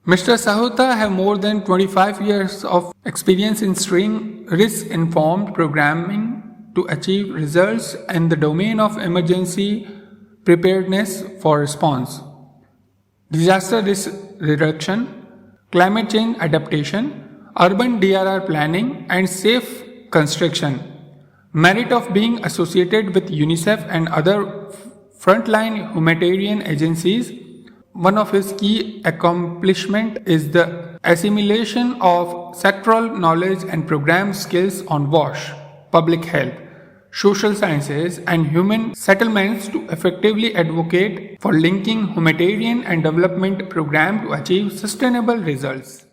Mr. Sahota have more than 25 years of experience in steering risk-informed programming to achieve results in the domain of emergency preparedness for response, disaster risk reduction, climate change adaptation, urban DRR planning, and safe construction. Merit of being associated with UNICEF and other frontline humanitarian agencies. One of his key accomplishments is the assimilation of sectoral knowledge and program skills on WASH, public health, social sciences, and human settlements to effectively advocate for linking humanitarian and development programs to achieve sustainable results.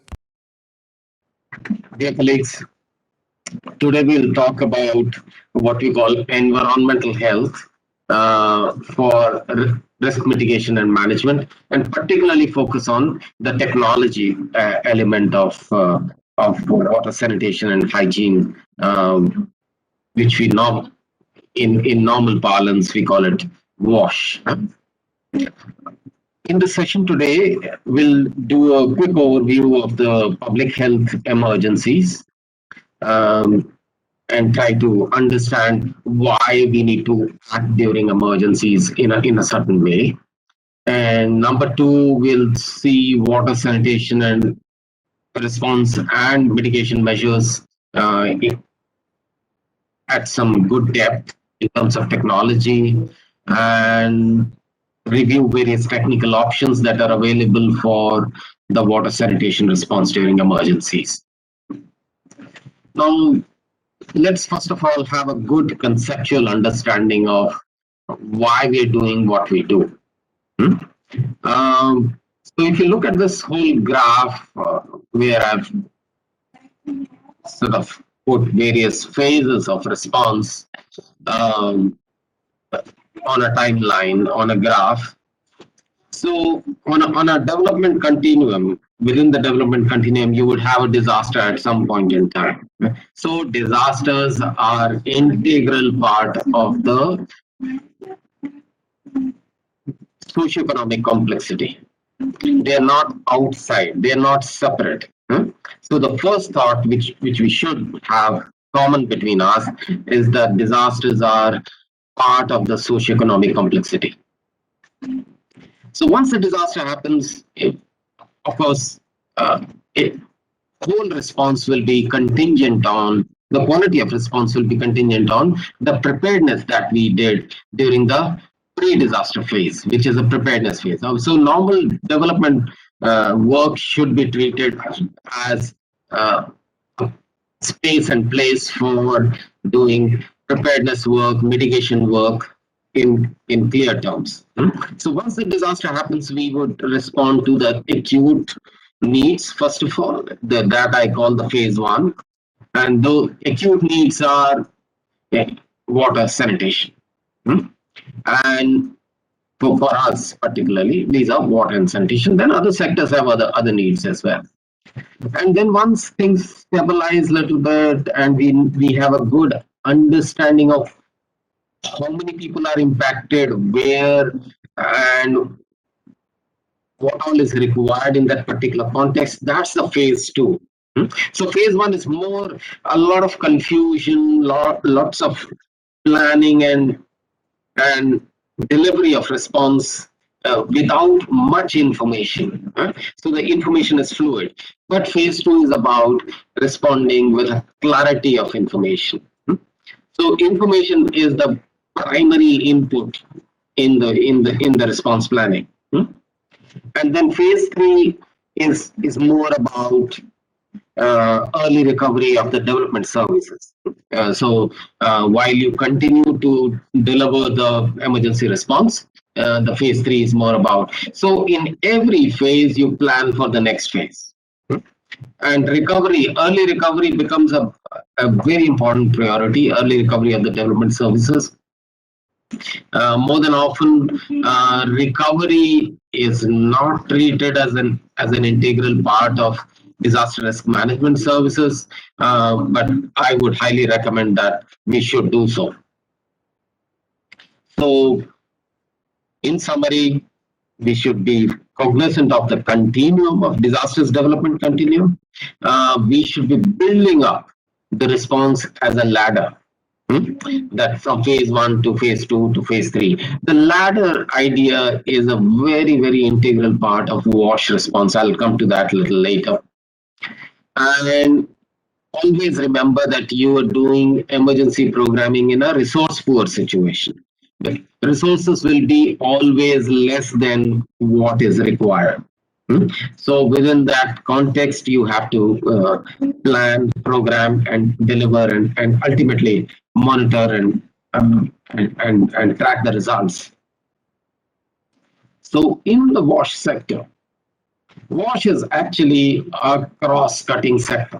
Dear colleagues, today we'll talk about what we call environmental health for risk mitigation and management, and particularly focus on the technology element of water sanitation and hygiene, which we know in normal parlance we call it WASH. In the session today, we'll do a quick overview of the public health emergencies and try to understand why we need to act during emergencies in a certain way. And number two, we'll see water sanitation and response and mitigation measures at some good depth in terms of technology, and review various technical options that are available for the water sanitation response during emergencies. Now, let's first of all have a good conceptual understanding of why we're doing what we do. So if you look at this whole graph where I've sort of put various phases of response on a timeline, on a graph. So on a development continuum, within the development continuum, you would have a disaster at some point in time. So disasters are integral part of the socioeconomic complexity. They are not outside, they are not separate. So the first thought which we should have common between us is that disasters are part of the socioeconomic complexity. So once the disaster happens, of course, whole response will be contingent on, the quality of response will be contingent on the preparedness that we did during the pre-disaster phase, which is a preparedness phase. So normal development work should be treated as space and place for doing preparedness work, mitigation work in clear terms. So once the disaster happens, we would respond to the acute needs, first of all, that I call the phase one. And the acute needs are water sanitation. And for us particularly, these are water and sanitation. Then other sectors have other needs as well. And then once things stabilize a little bit and we have a good understanding of how many people are impacted, where, and what all is required in that particular context, that's the phase two. So phase one is more a lot of confusion, lots of planning and delivery of response without much information. So the information is fluid. But phase two is about responding with a clarity of information. So information is the primary input in the response planning. And then phase three is more about early recovery of the development services. So while you continue to deliver the emergency response, the phase three is more about. So in every phase, you plan for the next phase. And recovery, early recovery becomes a very important priority, early recovery of the development services. More than often, recovery is not treated as an integral part of disaster risk management services, but I would highly recommend that we should do so. So, in summary, we should be cognizant of the continuum of disasters development continuum. We should be building up the response as a ladder. That from phase 1 to phase 2 to phase 3. The ladder idea is a very, very integral part of WASH response. I'll come to that a little later. And always remember that you are doing emergency programming in a resource poor situation. The resources will be always less than what is required. So within that context, you have to plan, program, and deliver, and ultimately monitor and track the results. So in the WASH sector, WASH is actually a cross-cutting sector.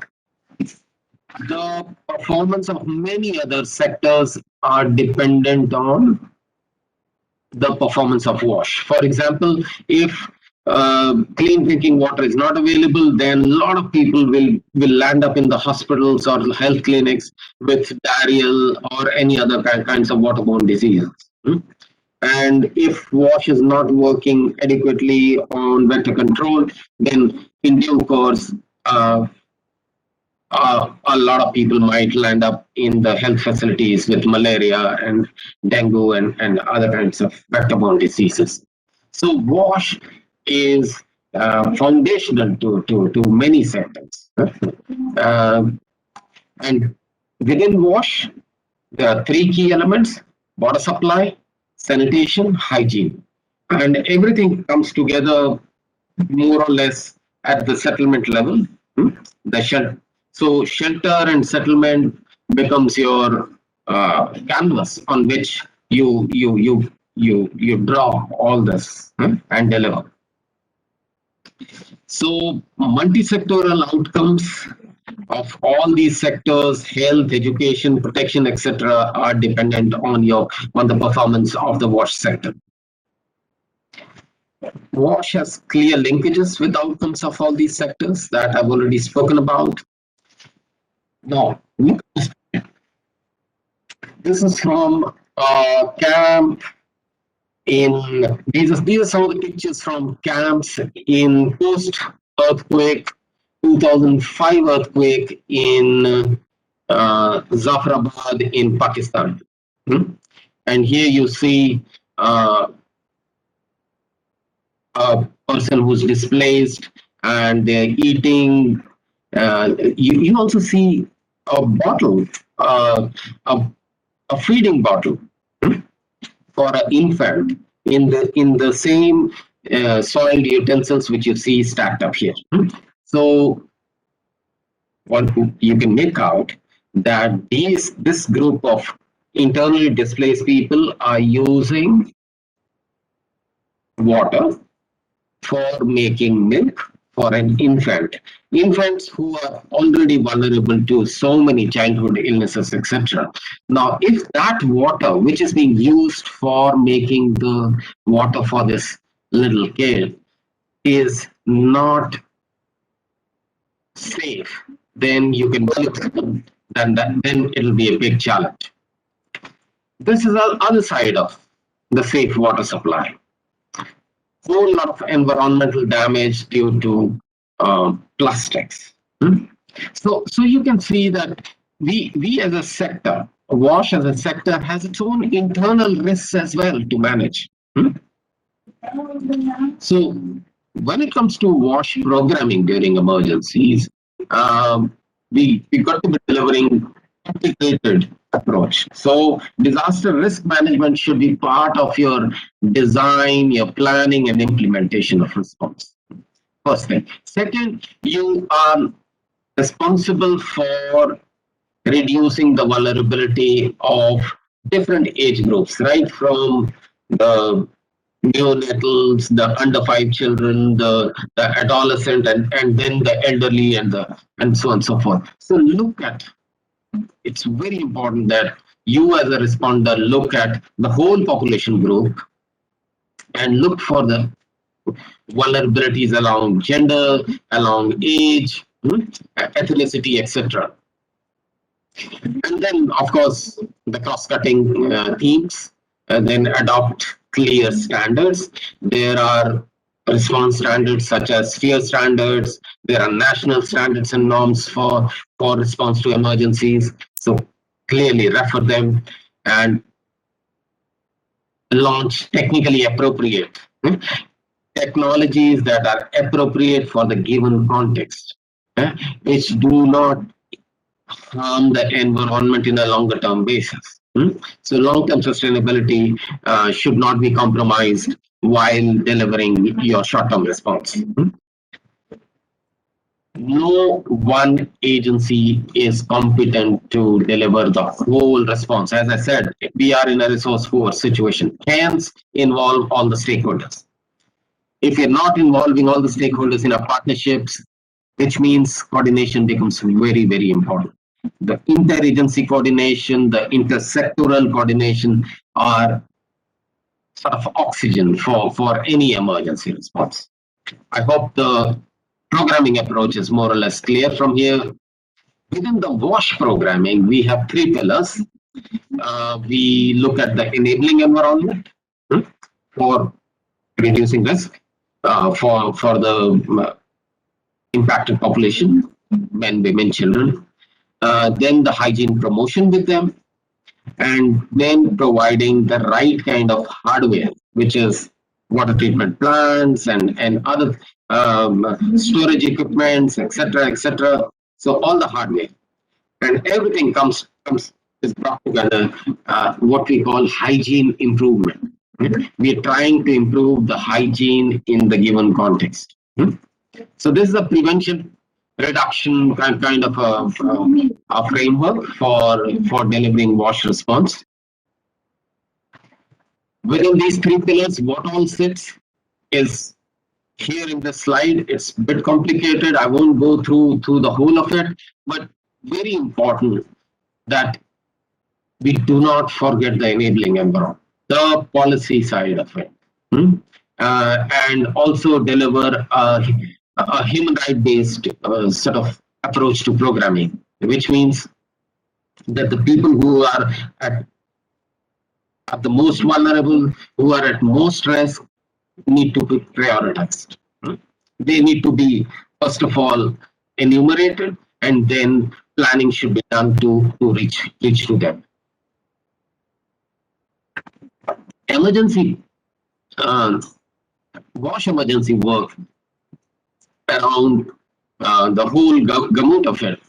The performance of many other sectors are dependent on the performance of WASH. For example, if clean drinking water is not available, then a lot of people will land up in the hospitals or health clinics with diarrheal or any other kinds of waterborne diseases. And if WASH is not working adequately on vector control, then in due course, a lot of people might land up in the health facilities with malaria and dengue and other kinds of vector-borne diseases. So WASH is foundational to many sectors. And within WASH, there are 3 key elements: water supply, sanitation, hygiene. And everything comes together more or less at the settlement level. So shelter and settlement becomes your canvas on which you draw all this and deliver. So multi-sectoral outcomes of all these sectors, health, education, protection, etc., are dependent on the performance of the WASH sector. WASH has clear linkages with outcomes of all these sectors that I've already spoken about. Now, this is from camp in, these are some of the pictures from camps in post-earthquake, 2005 earthquake in Zafrabad in Pakistan. And here you see a person who's displaced and they're eating. You also see a bottle, a feeding bottle for an infant in the same soiled utensils which you see stacked up here. So what you can make out that this group of internally displaced people are using water for making milk for an infant. Infants who are already vulnerable to so many childhood illnesses, etc. Now, if that water, which is being used for making the water for this little kid, is not safe, then you can then it'll be a big challenge. This is the other side of the safe water supply. Whole lot of environmental damage due to plastics. So you can see that we as a sector, WASH as a sector, has its own internal risks as well to manage. So when it comes to WASH programming during emergencies, we got to be delivering integrated approach. So disaster risk management should be part of your design, your planning, and implementation of response. First thing. Second, you are responsible for reducing the vulnerability of different age groups, right? From the neonatals, the under 5 children, the adolescent, and then the elderly, and so on and so forth. So look at, it's very important that you as a responder look at the whole population group and look for the vulnerabilities along gender, along age, ethnicity, etc. And then, of course, the cross-cutting themes, and then adopt clear standards. There are response standards such as sphere standards. There are national standards and norms for response to emergencies. So clearly refer them and launch technically appropriate technologies that are appropriate for the given context, which do not harm the environment in a longer term basis. So long term sustainability should not be compromised while delivering your short term response. No one agency is competent to deliver the whole response. As I said, we are in a resource poor situation. Hence, involve all the stakeholders. If you're not involving all the stakeholders in our partnerships, which means coordination becomes very, very important. The interagency coordination, the intersectoral coordination are sort of oxygen for any emergency response. I hope the programming approach is more or less clear from here. Within the WASH programming, we have three pillars. We look at the enabling environment for reducing risk for the impacted population, men, women, children. Then the hygiene promotion with them, and then providing the right kind of hardware, which is water treatment plants and other storage equipments, etc., etc. So all the hardware and everything comes is brought together. What we call hygiene improvement. We are trying to improve the hygiene in the given context. So this is a prevention reduction kind of a framework for delivering WASH response. Within these three pillars, what all sits is here in this slide. It's a bit complicated. I won't go through the whole of it, but very important that we do not forget the enabling environment, the policy side of it, and also deliver a human right based sort of approach to programming, which means that the people who are at the most vulnerable, who are at most risk, need to be prioritized. They need to be, first of all, enumerated, and then planning should be done to reach to them. Emergency, WASH emergency work around the whole gamut of it.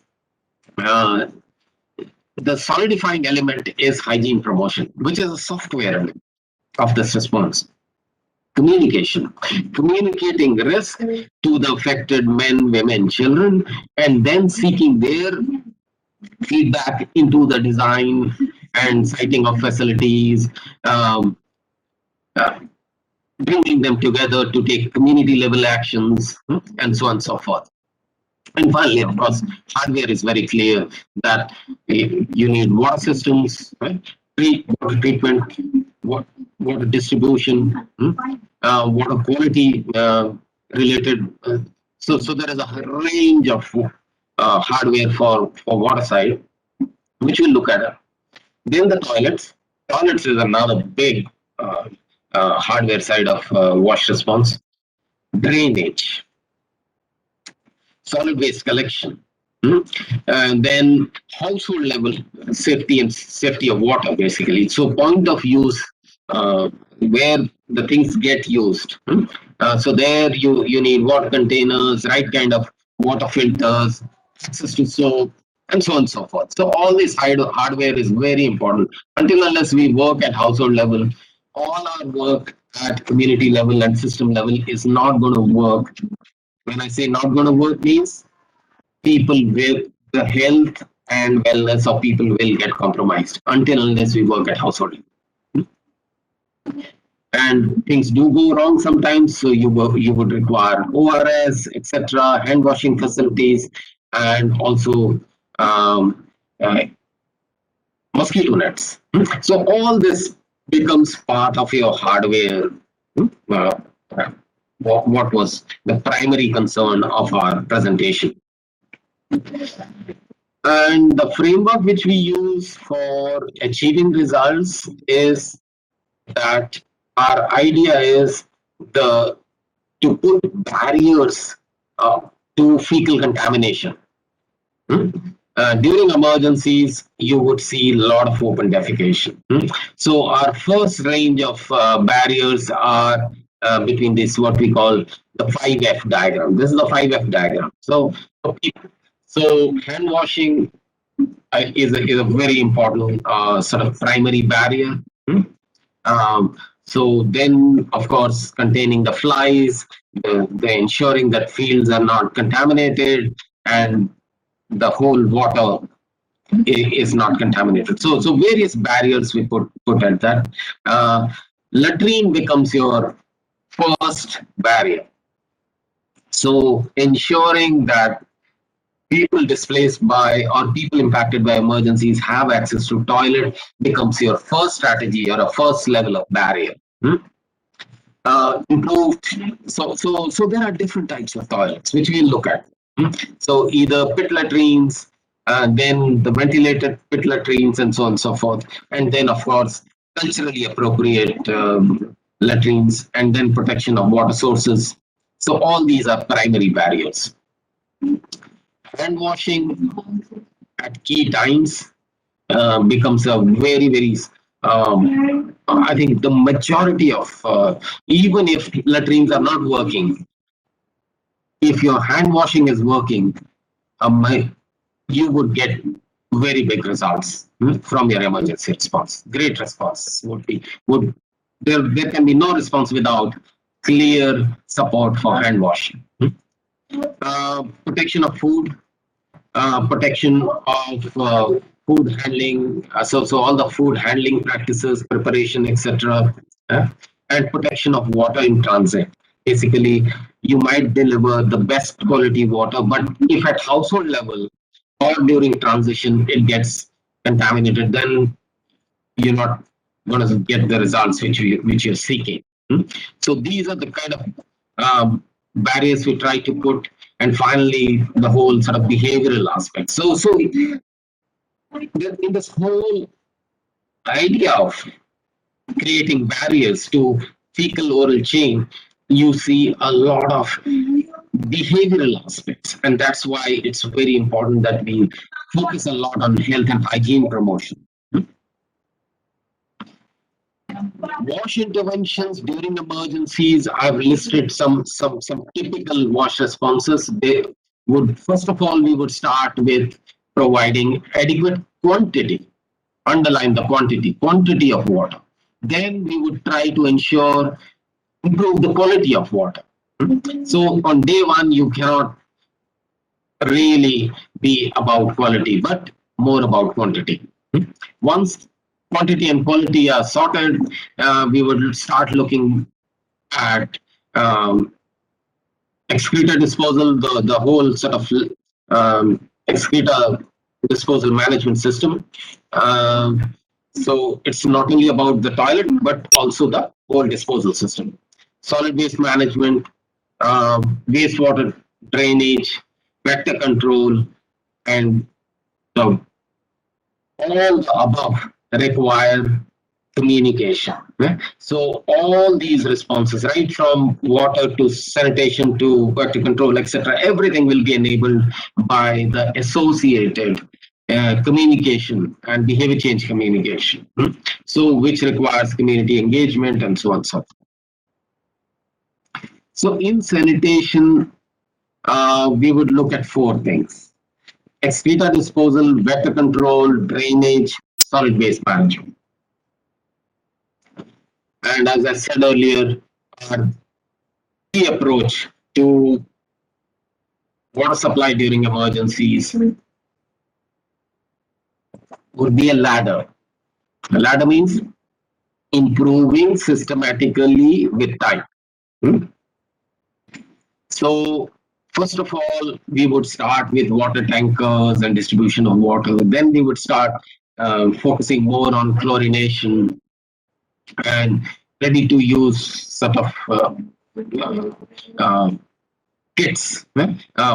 The solidifying element is hygiene promotion, which is a software element of this response. Communication, communicating risk to the affected men, women, children, and then seeking their feedback into the design and siting of facilities, bringing them together to take community level actions, and so on and so forth. And finally, of course, hardware is very clear that you need water systems, right? Water treatment, water distribution, water quality related. So there is a range of hardware for water side, which we'll look at. Then the toilets. Toilets is another big hardware side of WASH response. Drainage, solid waste collection, and then household level safety and safety of water, basically. So point of use, where the things get used. So there you need water containers, right kind of water filters, access to soap, and so on and so forth. So all this hardware is very important. Until unless we work at household level, all our work at community level and system level is not going to work. When I say not going to work, means people with the health and wellness of people will get compromised until unless we work at household. And things do go wrong sometimes, so you would require ORS, etc., hand washing facilities, and also mosquito nets. So all this becomes part of your hardware. What was the primary concern of our presentation. And the framework which we use for achieving results is that our idea is the to put barriers to fecal contamination. During emergencies, you would see a lot of open defecation. So our first range of barriers are between this, what we call the 5F diagram. This is the 5F diagram. So hand washing is a very important sort of primary barrier. So then, of course, containing the flies, the ensuring that fields are not contaminated, and the whole water is not contaminated. So various barriers we put at that. Latrine becomes your first barrier. So ensuring that people displaced by or people impacted by emergencies have access to toilet becomes your first strategy or a first level of barrier. Improved. So there are different types of toilets which we'll look at. So either pit latrines, then the ventilated pit latrines, and so on and so forth, and then of course culturally appropriate latrines, and then protection of water sources. So all these are primary barriers. Hand washing at key times becomes a very I think the majority of even if latrines are not working, if your hand washing is working, you would get very big results from your emergency response. Great response would there can be no response without clear support for hand washing. Protection of food, protection of food handling, so all the food handling practices, preparation, etc., and protection of water in transit. Basically, you might deliver the best quality water, but if at household level or during transition it gets contaminated, then you're not going to get the results which you're seeking. So these are the kind of barriers we try to put, and finally the whole sort of behavioral aspect. So in this whole idea of creating barriers to fecal oral chain, you see a lot of behavioral aspects, and that's why it's very important that we focus a lot on health and hygiene promotion. Wash interventions during emergencies, I've listed some typical wash responses. They would, first of all, we would start with providing adequate quantity, underline the quantity of water. Then we would try to improve the quality of water. So on day one, you cannot really be about quality, but more about quantity. Once quantity and quality are sorted, we would start looking at excreta disposal, the whole sort of excreta disposal management system. So it's not only about the toilet, but also the whole disposal system. Solid waste management, wastewater drainage, vector control, and all the above require communication. So all these responses, right from water to sanitation to vector control, etc., everything will be enabled by the associated communication and behavior change communication. So which requires community engagement and so on and so forth. So in sanitation, we would look at 4 things: excreta disposal, vector control, drainage, solid waste management. And as I said earlier, our key approach to water supply during emergencies would be a ladder. A ladder means improving systematically with time. So first of all, we would start with water tankers and distribution of water. Then we would start focusing more on chlorination and ready to use sort of kits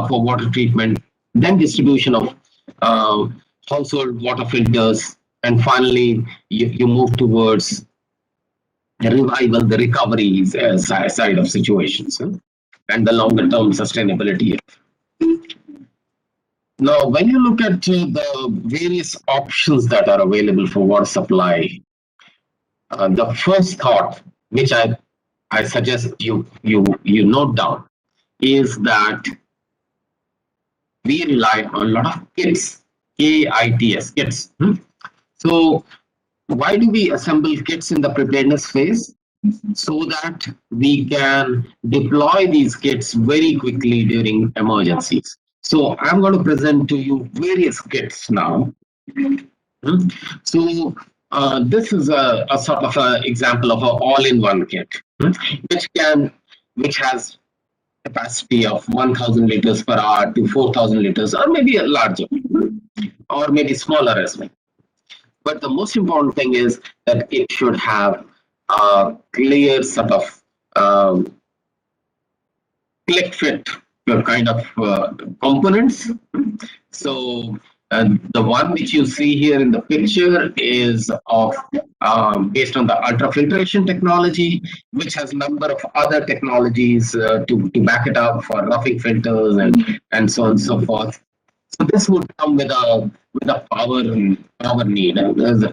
for water treatment. Then distribution of household water filters, and finally you move towards the revival, the recovery side of situations. and the longer term sustainability. Now, when you look at the various options that are available for water supply, the first thought, which I suggest you note down, is that we rely on a lot of kits, KITS, kits. So why do we assemble kits in the preparedness phase? So that we can deploy these kits very quickly during emergencies. So I'm going to present to you various kits now. So this is a sort of an example of an all-in-one kit, which has capacity of 1,000 liters per hour to 4,000 liters, or maybe a larger, or maybe smaller as well. But the most important thing is that it should have a clear sort of click fit kind of components. So the one which you see here in the picture is of based on the ultrafiltration technology, which has a number of other technologies to back it up for roughing filters and so on and so forth. So this would come with a power need.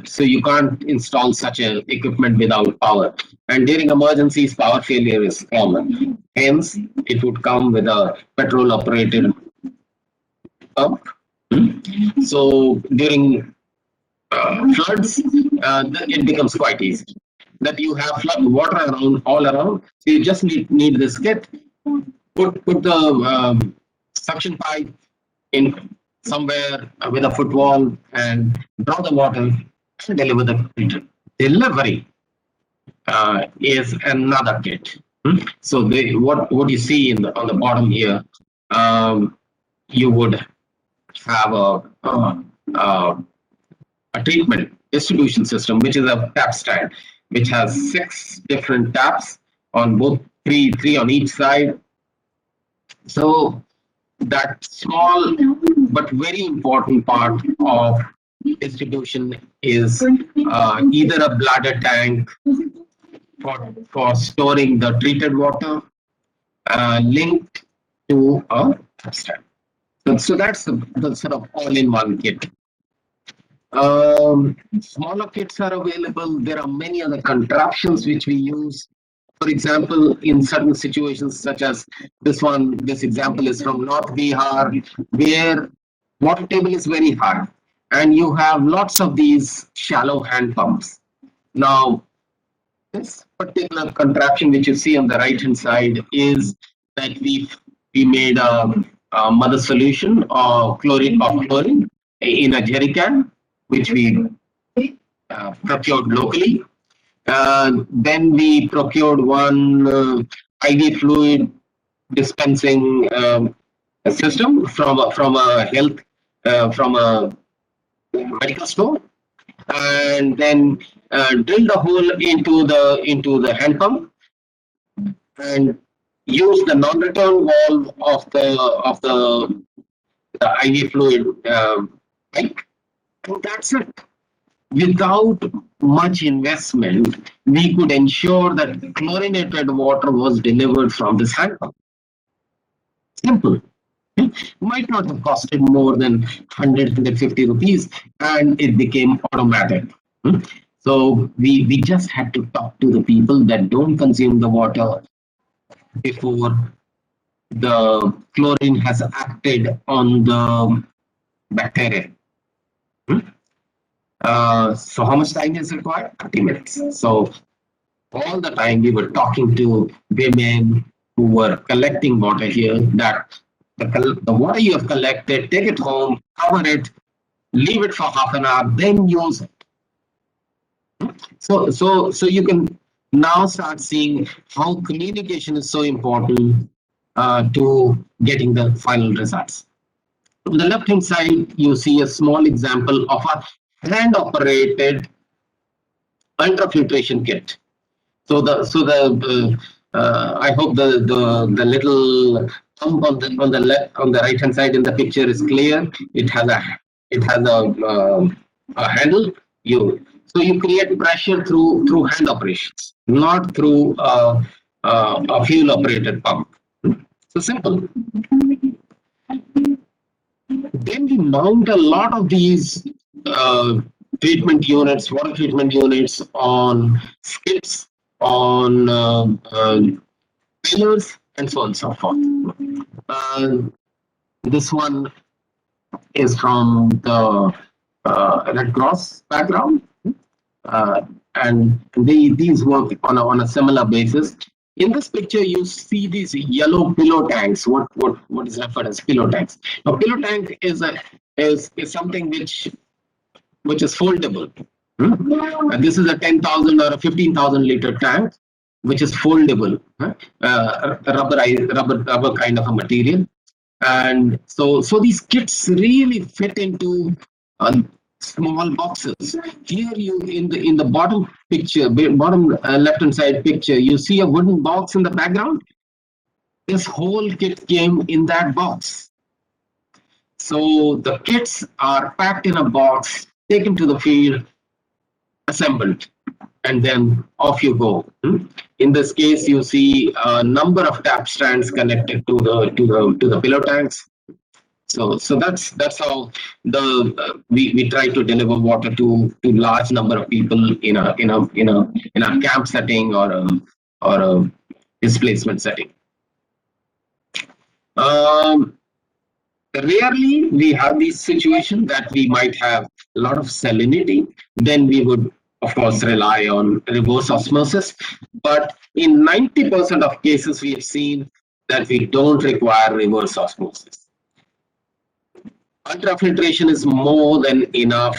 So you can't install such a equipment without power. And during emergencies, power failure is common. Hence, it would come with a petrol operated pump. So during floods, it becomes quite easy. That you have flood water around all around. So you just need this kit. Put the suction pipe in somewhere with a footwall and draw the water and deliver the filter. Delivery is another kit. So what you see on the bottom here, you would have a treatment distribution system, which is a tap stand, which has 6 different taps on both three on each side. So that small but very important part of distribution is either a bladder tank for storing the treated water linked to a stand. So that's the sort of all-in-one kit. Smaller kits are available. There are many other contraptions which we use. For example, in certain situations such as this example is from North Bihar, where water table is very high, and you have lots of these shallow hand pumps. Now, this particular contraption which you see on the right hand side is that we made a mother solution of chlorine in a jerry can, which we procured locally. Then we procured one IV fluid dispensing system from a health from a medical store, and then drilled a hole into the hand pump and use the non-return valve of the IV fluid pipe. And that's it. Without much investment, we could ensure that chlorinated water was delivered from this hand pump. Simple. Might not have costed more than 150 rupees, and it became automatic. So we just had to talk to the people that don't consume the water before the chlorine has acted on the bacteria. So how much time is required? 30 minutes. So all the time we were talking to women who were collecting water here, that the water you have collected, take it home, cover it, leave it for half an hour, then use it. So you can now start seeing how communication is so important to getting the final results. On the left hand side, you see a small example of a hand operated ultrafiltration kit. So I hope the little pump on the right hand side in the picture is clear. It has a handle. So you create pressure through hand operations, not through a fuel operated pump. So simple. Then we mount a lot of these treatment units, water treatment units on skips, on pillars, and so on and so forth. Uh, this one is from the Red Cross background, uh, and these work on a similar basis. In this picture, you see these yellow pillow tanks. What is referred as pillow tanks? A pillow tank is something which is foldable. And this is a 10,000 or a 15,000 liter tank, which is foldable, rubber kind of a material. And so these kits really fit into small boxes. Here you in the bottom picture, bottom left hand side picture, you see a wooden box in the background. This whole kit came in that box. So the kits are packed in a box, taken to the field, assembled, and then off you go. In this case, you see a number of tap stands connected to the pillow tanks. So that's how we try to deliver water to large number of people in a camp setting or a displacement setting. Rarely we have this situation that we might have a lot of salinity. Then we would, of course, rely on reverse osmosis. But in 90% of cases, we have seen that we don't require reverse osmosis. Ultrafiltration is more than enough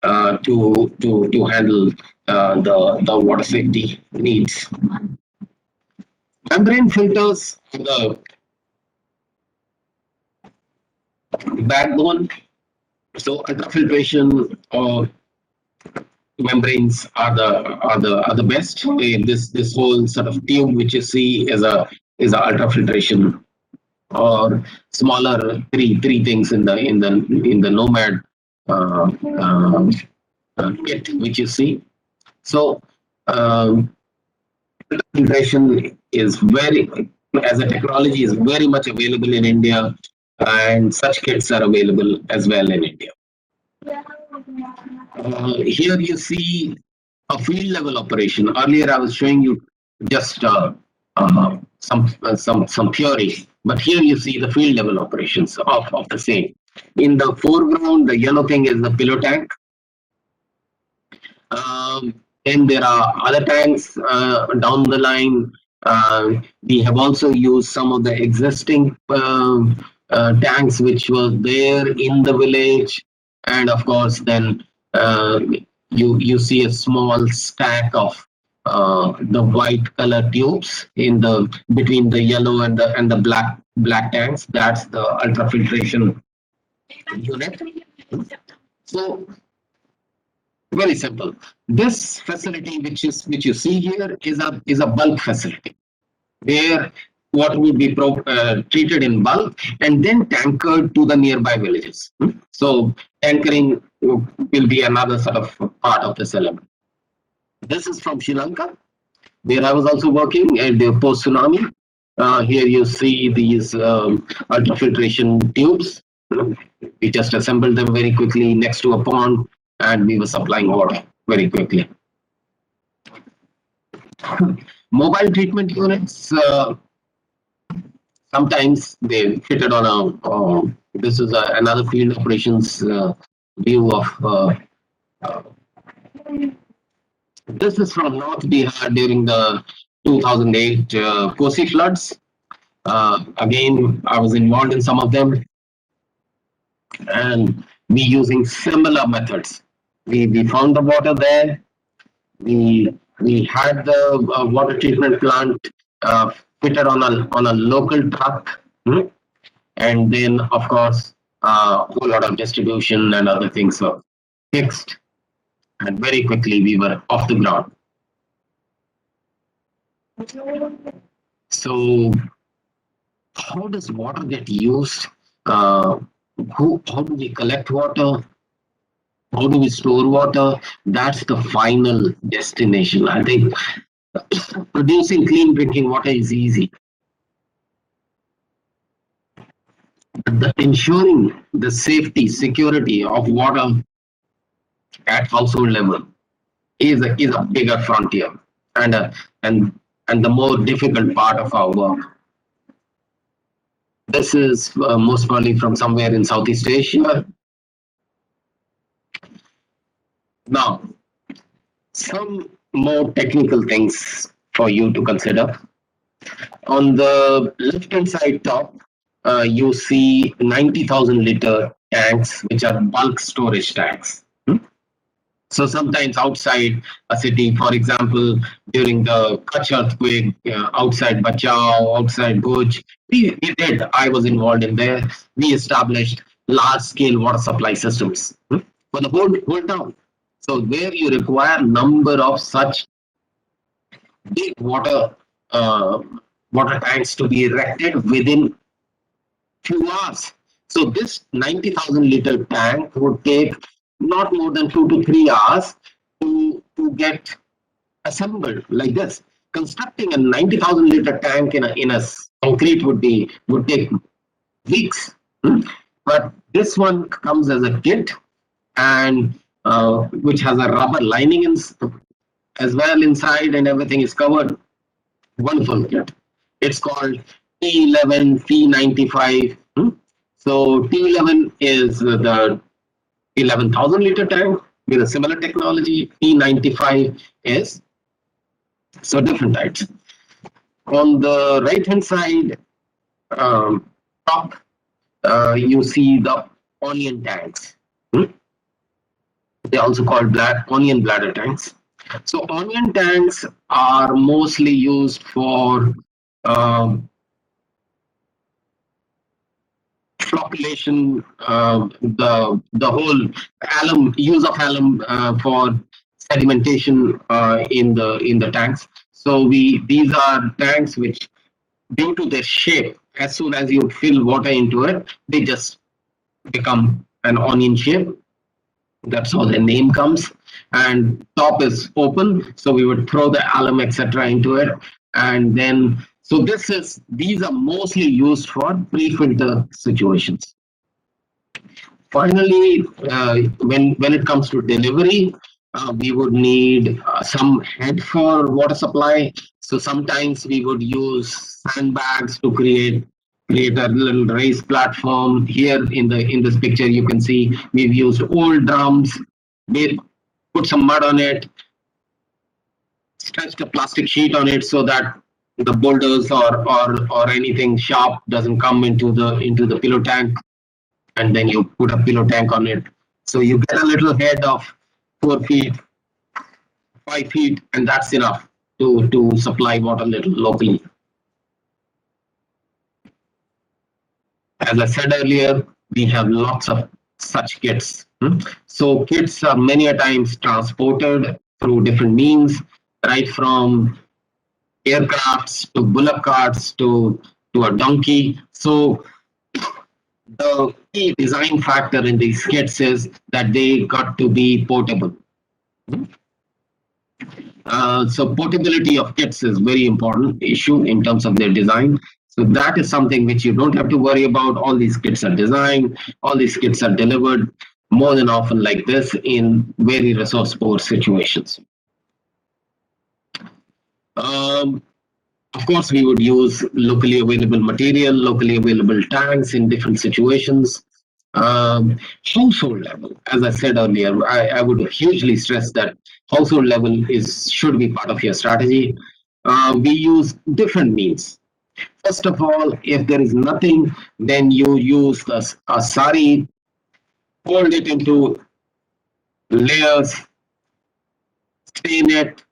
to handle the water safety needs. Membrane filters are the backbone. So ultrafiltration or membranes are the best. This whole sort of tube which you see is a ultrafiltration, or smaller three things in the Nomad kit which you see. So filtration is as a technology is very much available in India, and such kits are available as well in India. Here you see a field level operation. Earlier I was showing you just some theory, but here you see the field level operations of the same. In the foreground, the yellow thing is the pillow tank. Then there are other tanks down the line. We have also used some of the existing tanks which were there in the village, and of course then you see a small stack of the white color tubes in the between the yellow and the black tanks. That's the ultrafiltration unit. So very simple. This facility, which you see here, is a bulk facility where water will be treated in bulk and then tankered to the nearby villages. So tankering will be another sort of part of this element. This is from Sri Lanka, where I was also working at the post tsunami. Here you see these ultrafiltration tubes. We just assembled them very quickly next to a pond, and we were supplying water very quickly. Mobile treatment units, sometimes they fitted on a, this is another field operations view of, this is from North Bihar during the 2008 Kosi floods. Again, I was involved in some of them, and we using similar methods. We found the water there. We had the water treatment plant fitted on a local truck, and then of course a whole lot of distribution and other things were fixed, and very quickly we were off the ground. So how does water get used? How do we collect water? How do we store water? That's the final destination. I think producing clean drinking water is easy. ensuring the safety, security of water at household level is a bigger frontier and and the more difficult part of our work. This is most probably from somewhere in Southeast Asia. Now, some more technical things for you to consider. On the left-hand side top, you see 90,000 liter tanks, which are bulk storage tanks. So sometimes outside a city, for example, during the Kutch earthquake, outside Bachao, outside Bhuj, I was involved in there. We established large-scale water supply systems for the whole town. So where you require number of such big uh, water tanks to be erected within few hours. So this 90,000 liter tank would take not more than 2 to 3 hours to get assembled like this. Constructing a 90,000 liter tank in a concrete would take weeks. But this one comes as a kit and which has a rubber lining as well inside, and everything is covered. Wonderful kit. It's called T11 T95. So T11 is the 11,000 liter tank with a similar technology. T95 is so different types. On the right hand side top, you see the onion tanks. They also called onion bladder tanks. So onion tanks are mostly used for flocculation, the whole use of alum for sedimentation in the tanks. So these are tanks which, due to their shape, as soon as you fill water into it, they just become an onion shape. That's how the name comes. And top is open, so we would throw the alum, etc., into it, and then so these are mostly used for pre-filter situations. Finally, when it comes to delivery, we would need some head for water supply. So sometimes we would use sandbags to create a little raised platform. Here in this picture, you can see we've used old drums. We put some mud on it, stretched a plastic sheet on it so that the boulders or anything sharp doesn't come into the pillow tank, and then you put a pillow tank on it. So you get a little head of 4 feet, 5 feet, and that's enough to supply water little locally. As I said earlier, we have lots of such kits. So kits are many a times transported through different means, right from aircrafts to bullock carts to a donkey. So the key design factor in these kits is that they got to be portable. So portability of kits is very important issue in terms of their design. So that is something which you don't have to worry about. All these kits are designed, all these kits are delivered more than often like this in very resource poor situations. Of course, we would use locally available material, locally available tanks in different situations. Household level, as I said earlier, I would hugely stress that household level should be part of your strategy. We use different means. First of all, if there is nothing, then you use a sari, fold it into layers, stain it.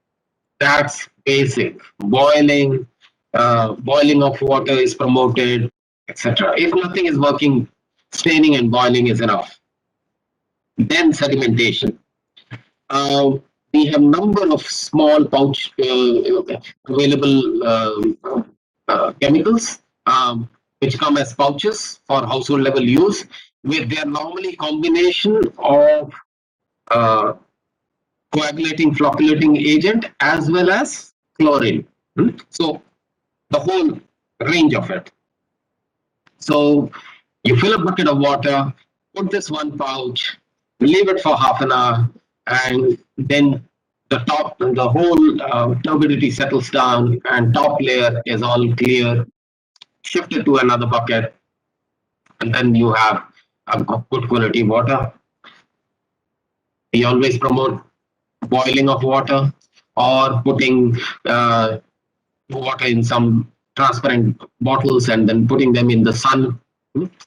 That's basic. Boiling of water is promoted, etc. If nothing is working, staining and boiling is enough. Then sedimentation. We have number of small pouch available chemicals which come as pouches for household level use. They are normally combination of coagulating flocculating agent as well as chlorine. So the whole range of it. So You fill a bucket of water, put this one pouch, leave it for half an hour, and then the whole turbidity settles down, and top layer is all clear. Shift it to another bucket, and then you have a good quality water. We always promote boiling of water or putting water in some transparent bottles and then putting them in the sun.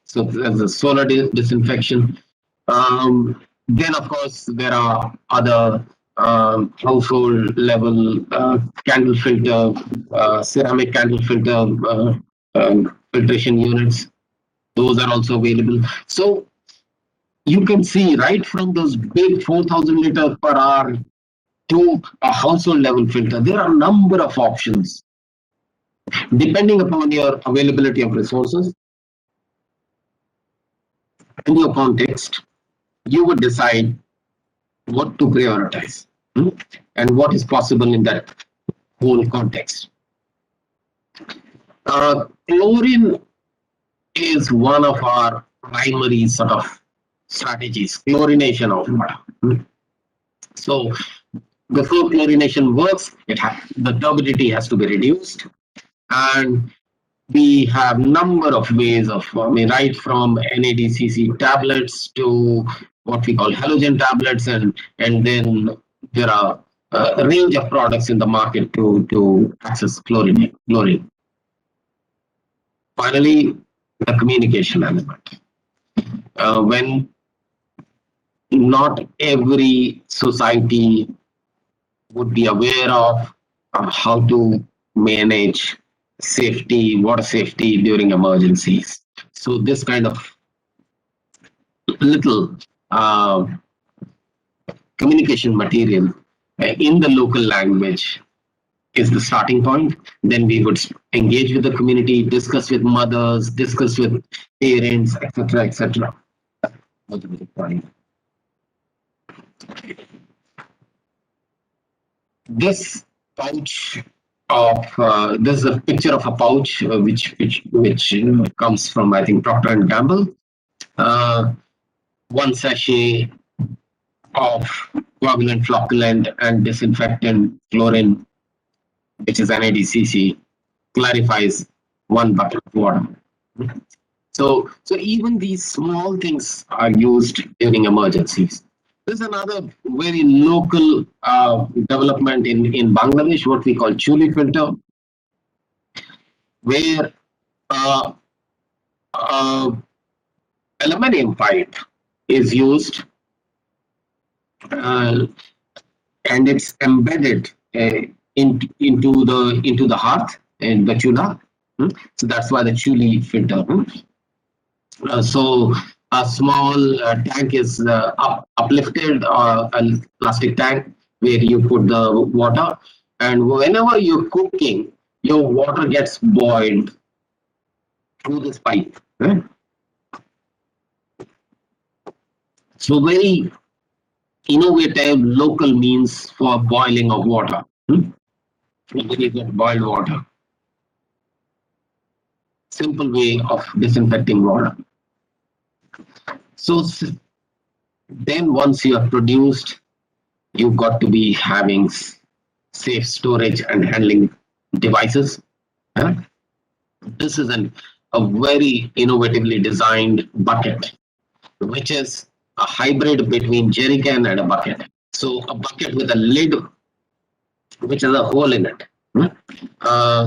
So there's a solar disinfection. Then, of course, there are other household level candle filter, ceramic candle filter filtration units. Those are also available. So you can see right from those big 4,000 liters per hour to a household level filter, there are a number of options depending upon your availability of resources and your context. You would decide what to prioritize and what is possible in that whole context. Chlorine is one of our primary sort of strategies, chlorination of water. So before chlorination works, the turbidity has to be reduced, and we have number of ways of, right from NADCC tablets to what we call halogen tablets, and then there are a range of products in the market to access chlorine. Finally, the communication element. When not every society would be aware of how to manage safety, water safety during emergencies. So this kind of little communication material in the local language is the starting point. Then we would engage with the community, discuss with mothers, discuss with parents, etc., etc. This pouch of this is a picture of a pouch which comes from, I think, Procter and Gamble. One sachet of coagulant, flocculant, and disinfectant chlorine, which is NADCC, clarifies one bucket of water. So even these small things are used during emergencies. There's another very local development in Bangladesh, what we call chuli filter, where aluminum pipe is used and it's embedded into the hearth and the chula. So that's why the chuli filter. So a small tank is uplifted, or a plastic tank where you put the water, and whenever you're cooking, your water gets boiled through this pipe. So very innovative local means for boiling of water. Then you get boiled water. Simple way of disinfecting water. So then once you have produced, you've got to be having safe storage and handling devices. This is a very innovatively designed bucket, which is a hybrid between jerry can and a bucket. So a bucket with a lid, which has a hole in it.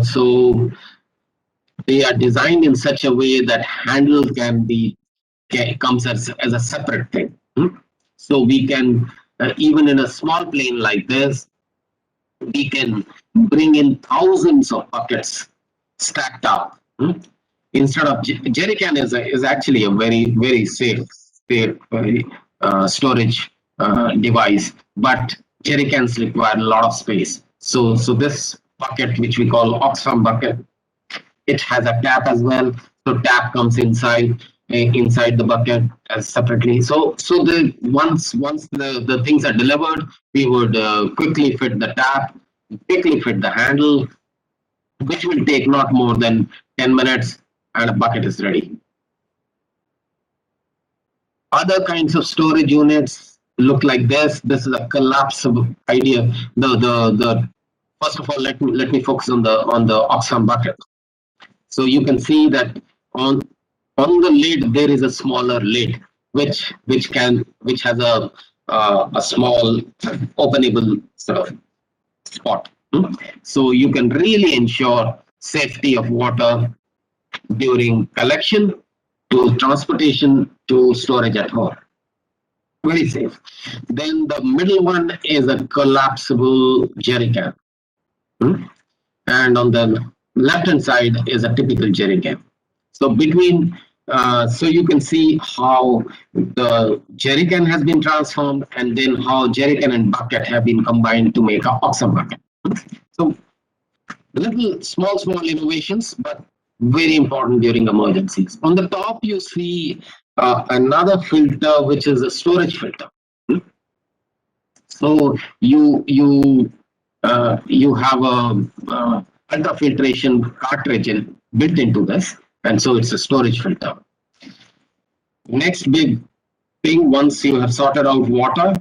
So they are designed in such a way that handle comes as a separate thing. So we can, even in a small plane like this, we can bring in thousands of buckets stacked up. Instead of jerry can is actually a very safe storage device, but jerry cans require a lot of space. So this bucket, which we call Oxfam bucket, it has a tap as well. So tap comes inside the bucket as separately. So the once the things are delivered, we would quickly fit the tap, quickly fit the handle, which will take not more than 10 minutes, and a bucket is ready. Other kinds of storage units look like this. This is a collapsible idea. The first of all, let me focus on the Oxfam bucket. So you can see that on the lid there is a smaller lid which has a small openable sort of spot. So you can really ensure safety of water during collection to transportation to storage at home. Very safe. Then the middle one is a collapsible jerry can. And on the left hand side is a typical jerry can. So so you can see how the jerry can has been transformed, and then how jerry can and bucket have been combined to make a Oxfam bucket. So little small innovations, but very important during emergencies. On the top, you see another filter, which is a storage filter. So you have a ultrafiltration cartridge built into this, and so it's a storage filter. Next big thing, once you have sorted out water,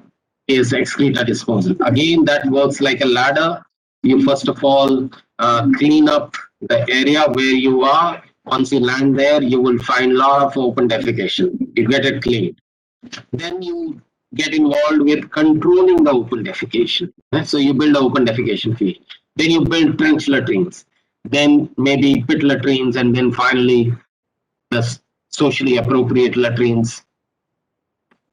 is excreta disposal. Again, that works like a ladder. You first of all clean up the area where you are. Once you land there, you will find a lot of open defecation. You get it clean. Then you get involved with controlling the open defecation. So you build an open defecation field. Then you build trench latrines. Then maybe pit latrines, and then finally the socially appropriate latrines.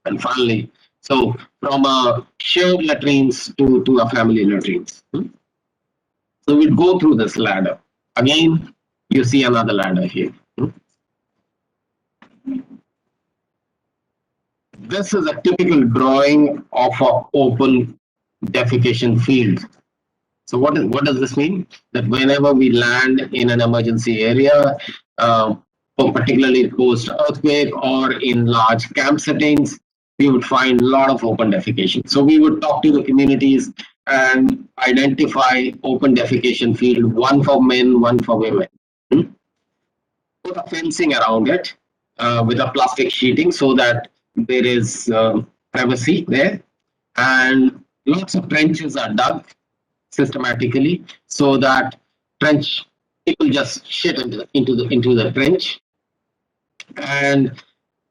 And finally, so from a shared latrines to a family latrines. So we'll go through this ladder. Again, you see another ladder here. This is a typical drawing of an open defecation field. So what does this mean? That whenever we land in an emergency area, particularly post-earthquake or in large camp settings, we would find a lot of open defecation. So we would talk to the communities and identify open defecation field, one for men, one for women. Put a fencing around it with a plastic sheeting so that there is privacy there, and lots of trenches are dug systematically so that people just shit into the trench, and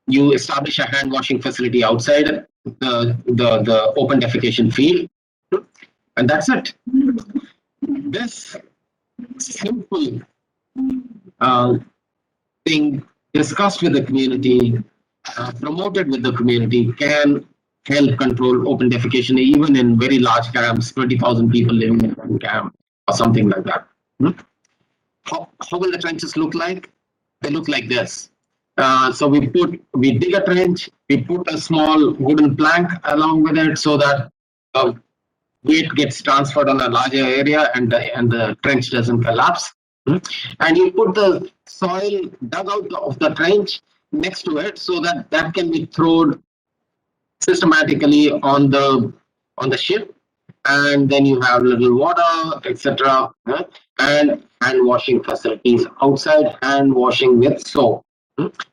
you establish a hand washing facility outside the open defecation field, and that's it. This simple thing discussed with the community, promoted with the community, can help control open defecation even in very large camps, 20,000 people living in one camp or something like that. How will the trenches look like? They look like this. So we dig a trench, we put a small wooden plank along with it so that weight gets transferred on a larger area and the trench doesn't collapse. And you put the soil dug out of the trench next to it so that can be thrown systematically on the ship, and then you have little water, etc., and hand washing facilities outside, hand washing with soap.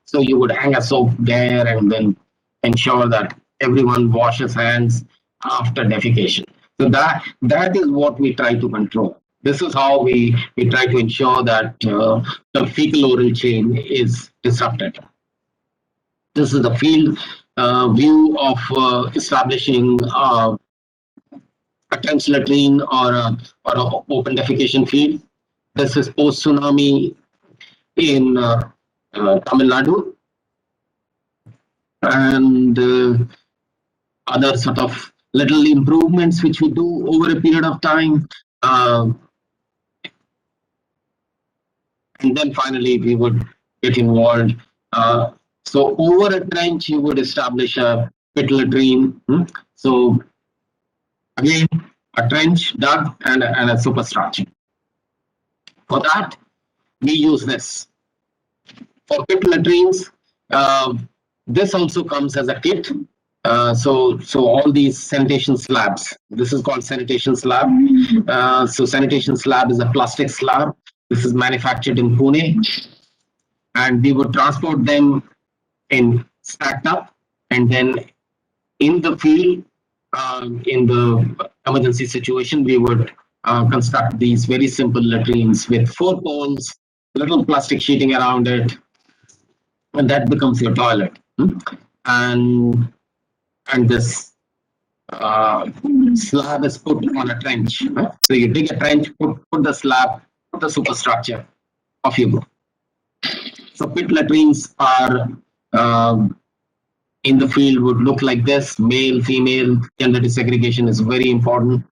So you would hang a soap there and then ensure that everyone washes hands after defecation. So that is what we try to control. This is how we try to ensure that the fecal-oral chain is disrupted. This is the field view of establishing a trench latrine or an open defecation field. This is post-tsunami in Tamil Nadu, and other sort of little improvements which we do over a period of time. And then finally we would get involved. So over a trench, you would establish a pit latrine. So again, a trench dug and a superstructure. For that, we use this. For pit latrines, this also comes as a kit. So all these sanitation slabs, this is called sanitation slab. So sanitation slab is a plastic slab. This is manufactured in Pune, and we would transport them in stacked up And then in the field, in the emergency situation, we would construct these very simple latrines with 4 poles, little plastic sheeting around it, and that becomes your toilet. And and this slab is put on a trench. So you dig a trench, put the slab, put the superstructure, off you go. So pit latrines are in the field would look like this: male, female, gender desegregation is very important.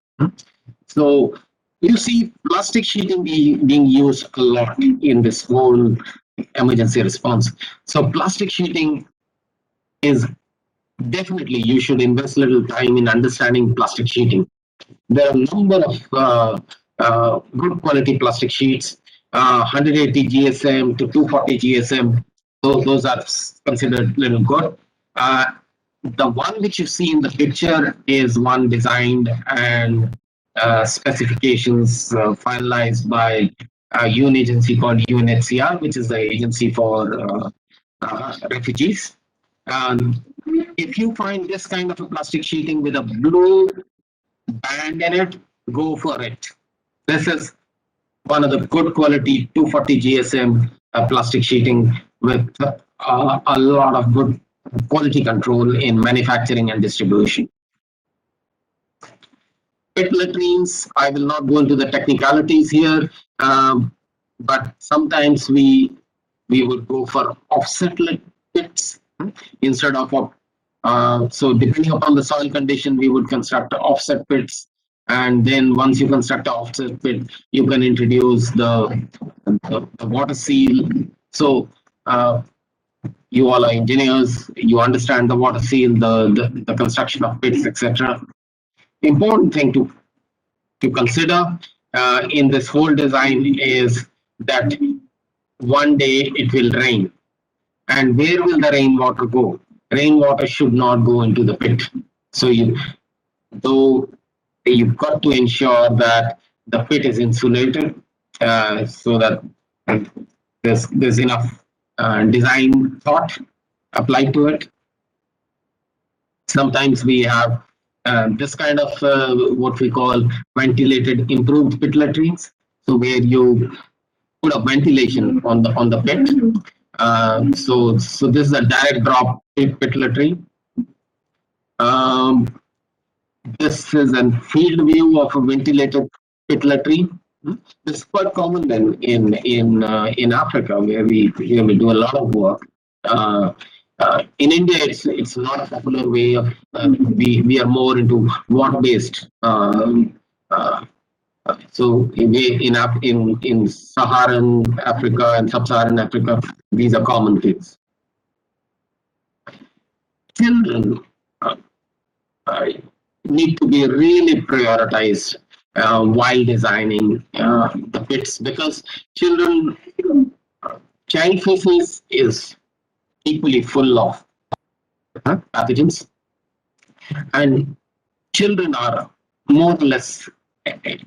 So you see plastic sheeting being used a lot in this whole emergency response. So plastic sheeting is definitely, you should invest little time in understanding plastic sheeting. There are a number of good quality plastic sheets, 180 GSM to 240 GSM. Those are considered little good. The one which you see in the picture is one designed and specifications finalized by a UN agency called UNHCR, which is the agency for refugees. If you find this kind of a plastic sheeting with a blue band in it, go for it. This is one of the good quality 240 GSM plastic sheeting with a lot of good quality control in manufacturing and distribution. Pit latrines, I will not go into the technicalities here, but sometimes we would go for offset pits instead of so depending upon the soil condition, we would construct offset pits. And then once you construct an offset pit, you can introduce the water seal. So you all are engineers, you understand the water seal, the construction of pits, etc. Important thing to consider in this whole design is that one day it will rain. And where will the rainwater go? Rainwater should not go into the pit. So you've got to ensure that the pit is insulated so that there's enough design thought applied to it. Sometimes we have this kind of what we call ventilated improved pit latrines. So where you put a ventilation on the pit. So this is a direct drop pit latrine. This is a field view of a ventilated pit latrine. This is quite common in Africa, where we do a lot of work. In India, it's not a popular way of we are more into water based. So in Saharan Africa and Sub-Saharan Africa, these are common things. Children need to be really prioritized while designing the pits, because child faces is equally full of pathogens, and children are more or less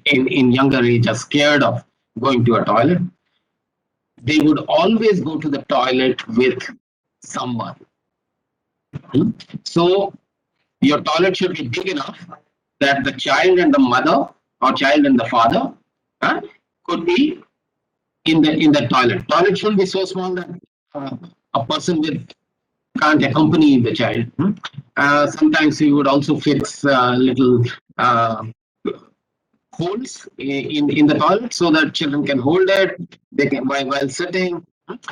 in younger age are scared of going to a toilet. They would always go to the toilet with someone. So your toilet should be big enough that the child and the mother or child and the father could be in the toilet. Toilet should be so small that a person can't accompany the child. Sometimes we would also fix little holes in the toilet so that children can hold it. They can while sitting.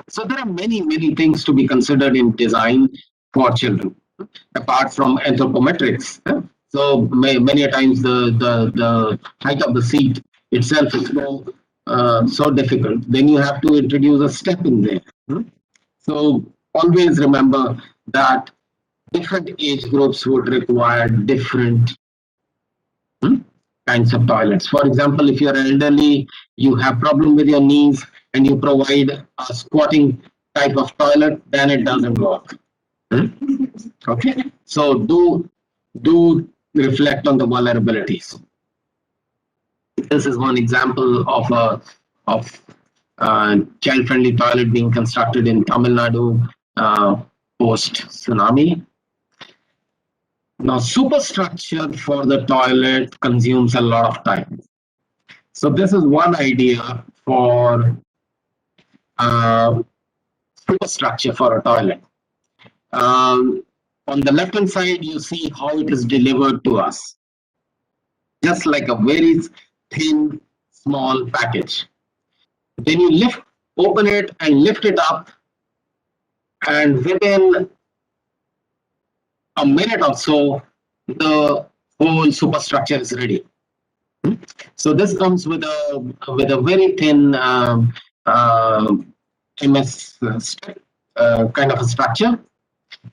So there are many things to be considered in design for children, apart from anthropometrics. So many times the height of the seat itself is so difficult. Then you have to introduce a step in there. So always remember that different age groups would require different kinds of toilets. For example, if you're elderly, you have problem with your knees, and you provide a squatting type of toilet, then it doesn't work. Okay, so do reflect on the vulnerabilities. This is one example of a child-friendly toilet being constructed in Tamil Nadu post tsunami. Now, superstructure for the toilet consumes a lot of time. So this is one idea for uh, superstructure for a toilet. On the left hand side, you see how it is delivered to us, just like a very thin, small package. Then you open it and lift it up, and within a minute or so, the whole superstructure is ready. So this comes with a very thin MS kind of a structure,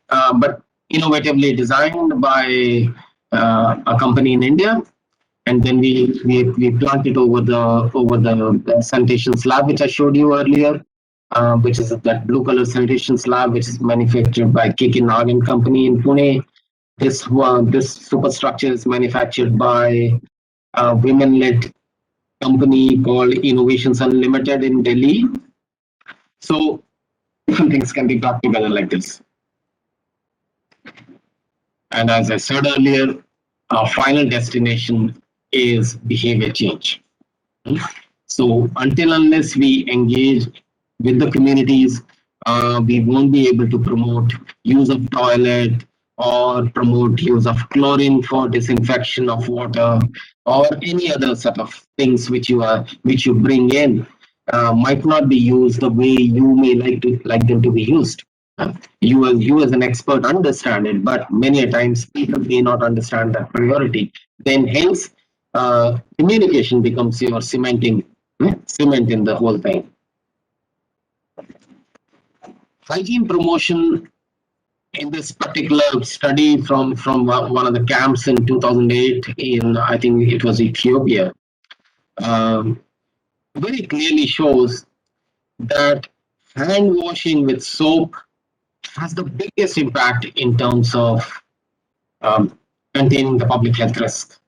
but innovatively designed by a company in India. And then we plant it over the sanitation slab, which I showed you earlier, which is that blue color sanitation slab, which is manufactured by KK Nagan Company in Pune. This superstructure is manufactured by a women-led company called Innovations Unlimited in Delhi. So different things can be brought together like this. And as I said earlier, our final destination is behavior change. So until unless we engage with the communities, we won't be able to promote use of toilet or promote use of chlorine for disinfection of water or any other sort of things which you bring in might not be used the way you may like them to be used. You as an expert understand it, but many a times people may not understand that priority. Then hence communication becomes your cement in the whole thing. Hygiene promotion in this particular study from one of the camps in 2008 in, I think it was Ethiopia, very clearly shows that hand washing with soap has the biggest impact in terms of containing the public health risk.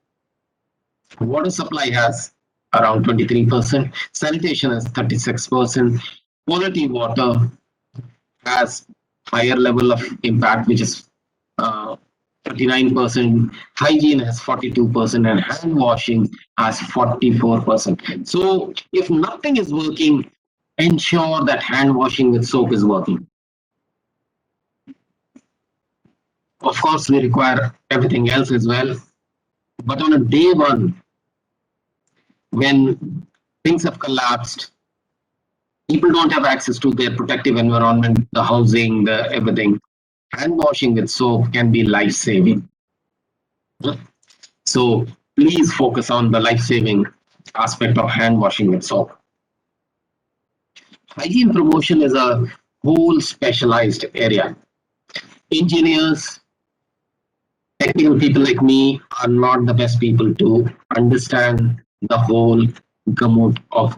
Water supply has around 23%, sanitation has 36%, quality water has higher level of impact, which is 39%, hygiene has 42%, and hand washing has 44%. So if nothing is working, ensure that hand washing with soap is working. Of course, we require everything else as well. But on a day one, when things have collapsed, people don't have access to their protective environment, the housing, the everything. Hand washing with soap can be life-saving. So please focus on the life-saving aspect of hand washing with soap. Hygiene promotion is a whole specialized area. Engineers, technical people like me are not the best people to understand the whole gamut of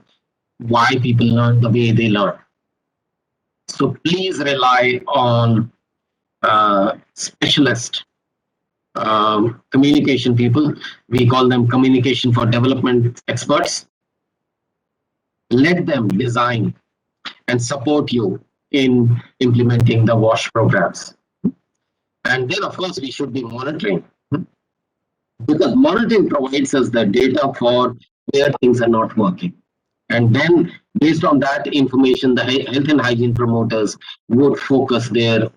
why people learn the way they learn. So please rely on specialist communication people. We call them communication for development experts. Let them design and support you in implementing the WASH programs. And then, of course, we should be monitoring, because monitoring provides us the data for where things are not working. And then, based on that information, the health and hygiene promoters would focus their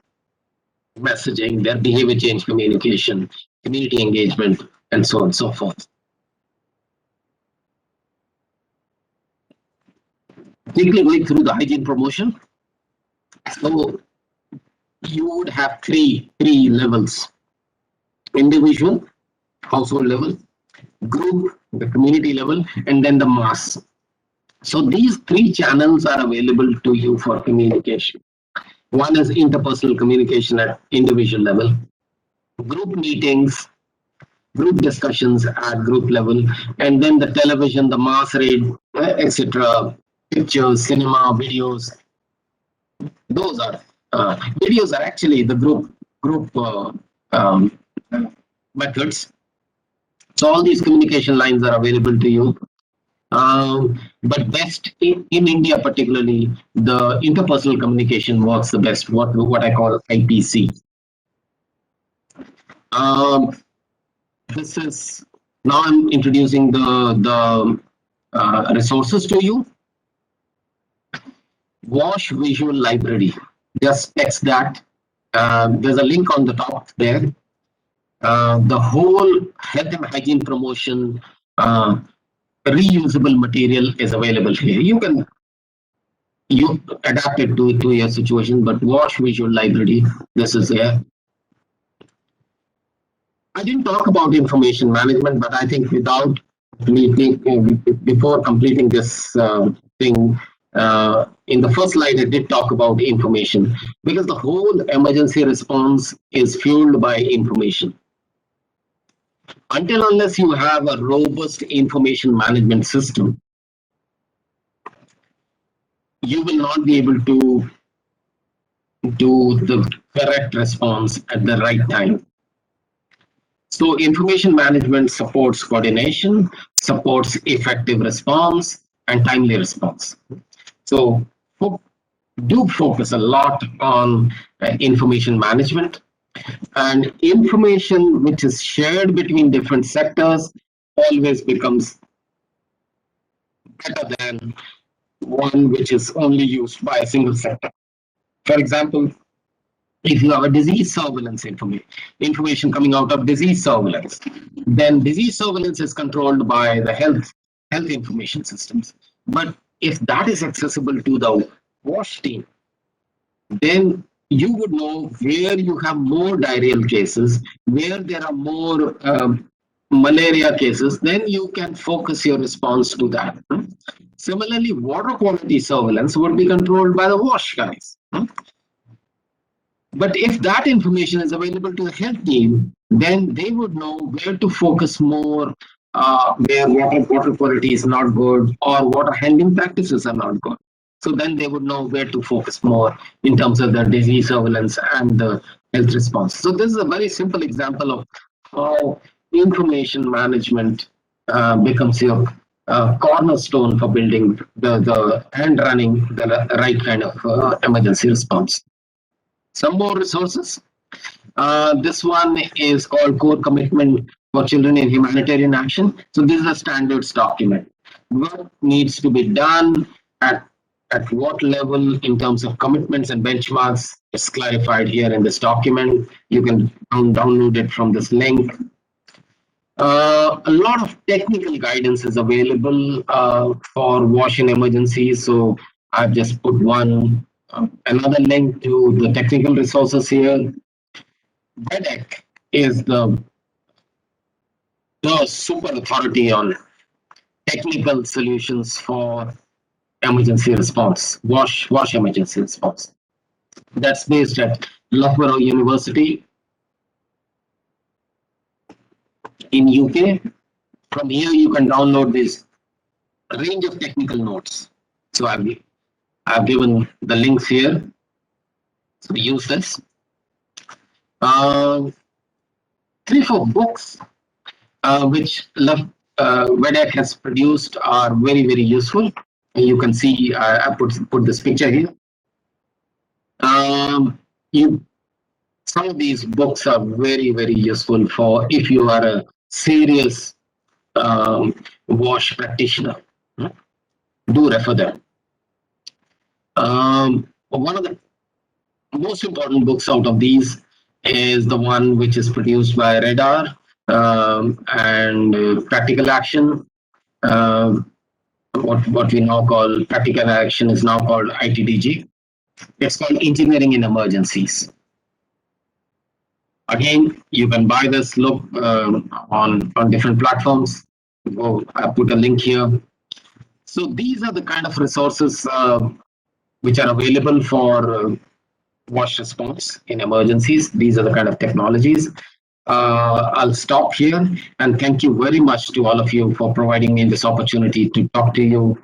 messaging, their behavior change communication, community engagement, and so on and so forth. Quickly going through the hygiene promotion. So you would have three levels: individual, household level, group, the community level, and then the mass. So these three channels are available to you for communication. One is interpersonal communication at individual level, group meetings, group discussions at group level, and then the television, the mass read, etc., pictures, cinema, videos. Those are videos are actually the group methods. So all these communication lines are available to you. But best in India, particularly, the interpersonal communication works the best. What I call IPC. This is now I'm introducing the resources to you. Wash Visual Library. Just text that. There's a link on the top there. The whole health and hygiene promotion reusable material is available here. You can adapt it to your situation, but Wash Visual Library, this is there. I didn't talk about information management, but I think without before completing this thing, in the first slide, I did talk about information because the whole emergency response is fueled by information. Until unless you have a robust information management system, you will not be able to do the correct response at the right time. So information management supports coordination, supports effective response, and timely response. So do focus a lot on information management, and information which is shared between different sectors always becomes better than one which is only used by a single sector. For example, if you have a disease surveillance information coming out of disease surveillance, then disease surveillance is controlled by the health information systems. But if that is accessible to the WASH team, then you would know where you have more diarrheal cases, where there are more malaria cases, then you can focus your response to that. Similarly, water quality surveillance would be controlled by the WASH guys. But if that information is available to the health team, then they would know where to focus more, where water quality is not good or water handling practices are not good. So then they would know where to focus more in terms of the disease surveillance and the health response. So this is a very simple example of how information management becomes your cornerstone for building and running the right kind of emergency response. Some more resources. This one is called Core Commitment for Children in Humanitarian Action. So this is a standards document. What needs to be done at what level in terms of commitments and benchmarks is clarified here in this document. You can download it from this link. A lot of technical guidance is available for WASH in emergencies. So I've just put another link to the technical resources here. BEDEC is the super authority on technical solutions for emergency response, WASH emergency response. That's based at Loughborough University in UK. From here, you can download this range of technical notes. So I've given the links here. So use this. 3-4 books which WEDEC has produced are very, very useful. You can see I put this picture here. Some of these books are very, very useful for if you are a serious WASH practitioner. Do refer them. One of the most important books out of these is the one which is produced by Radar and Practical Action. What we now call Practical Action is now called ITDG. It's called Engineering in Emergencies. Again, you can buy this. Look on different platforms. I put a link here. So these are the kind of resources which are available for WASH response in emergencies. These are the kind of technologies. I'll stop here and thank you very much to all of you for providing me this opportunity to talk to you